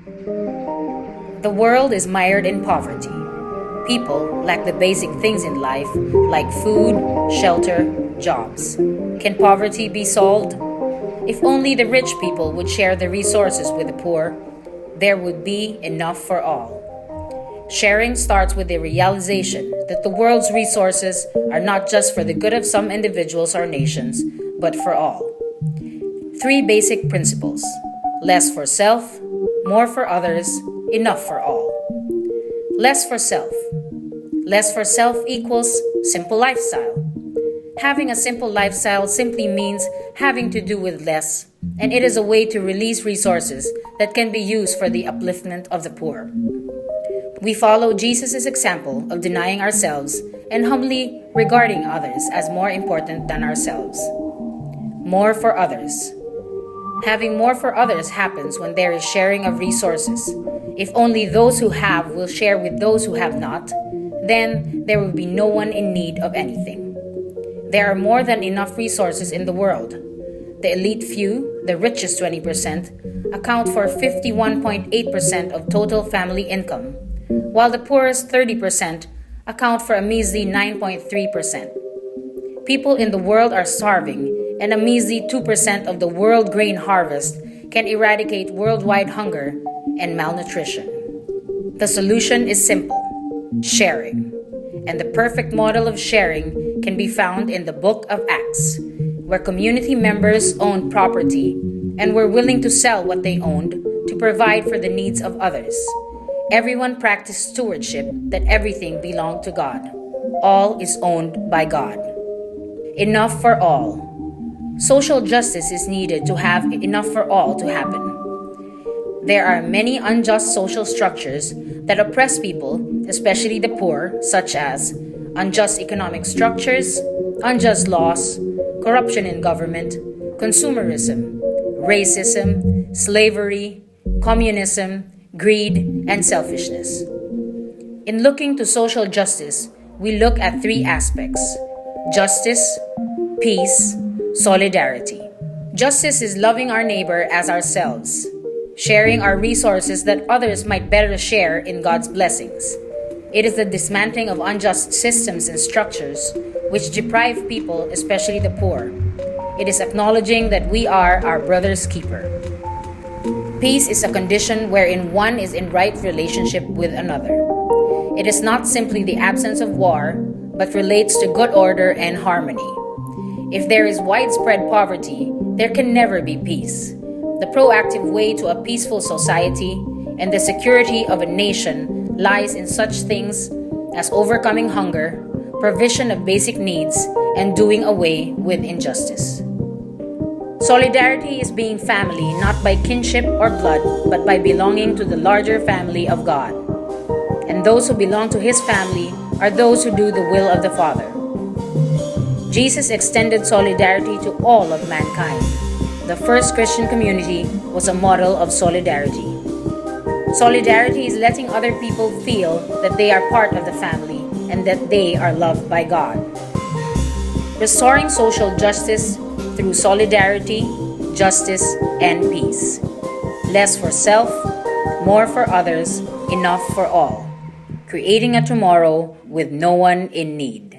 The world is mired in poverty. People lack the basic things in life like food, shelter, jobs. Can poverty be solved? If only the rich people would share the resources with the poor, there would be enough for all. Sharing starts with the realization that the world's resources are not just for the good of some individuals or nations, but for all. Three basic principles: less for self, more for others, enough for all. Less for self. Less for self equals simple lifestyle. Having a simple lifestyle simply means having to do with less, and it is a way to release resources that can be used for the upliftment of the poor. We follow Jesus' example of denying ourselves and humbly regarding others as more important than ourselves. More for others. Having more for others happens when there is sharing of resources. If only those who have will share with those who have not, then there will be no one in need of anything. There are more than enough resources in the world. The elite few, the richest 20%, account for 51.8% of total family income, while the poorest 30% account for a measly 9.3%. People in the world are starving, and a measly 2% of the world grain harvest can eradicate worldwide hunger and malnutrition. The solution is simple: sharing. And the perfect model of sharing can be found in the book of Acts, where community members owned property and were willing to sell what they owned to provide for the needs of others. Everyone practiced stewardship, that everything belonged to God. All is owned by God. Enough for all. Social justice is needed to have enough for all to happen. There are many unjust social structures that oppress people, especially the poor, such as unjust economic structures, unjust laws, corruption in government, consumerism, racism, slavery, communism, greed, and selfishness. In looking to social justice, we look at three aspects: justice, peace, solidarity. Justice is loving our neighbor as ourselves, sharing our resources that others might better share in God's blessings. It is the dismantling of unjust systems and structures which deprive people, especially the poor. It is acknowledging that we are our brother's keeper. Peace is a condition wherein one is in right relationship with another. It is not simply the absence of war, but relates to good order and harmony. If there is widespread poverty, there can never be peace. The proactive way to a peaceful society and the security of a nation lies in such things as overcoming hunger, provision of basic needs, and doing away with injustice. Solidarity is being family not by kinship or blood, but by belonging to the larger family of God. And those who belong to His family are those who do the will of the Father. Jesus extended solidarity to all of mankind. The first Christian community was a model of solidarity. Solidarity is letting other people feel that they are part of the family and that they are loved by God. Restoring social justice through solidarity, justice, and peace. Less for self, more for others, enough for all. Creating a tomorrow with no one in need.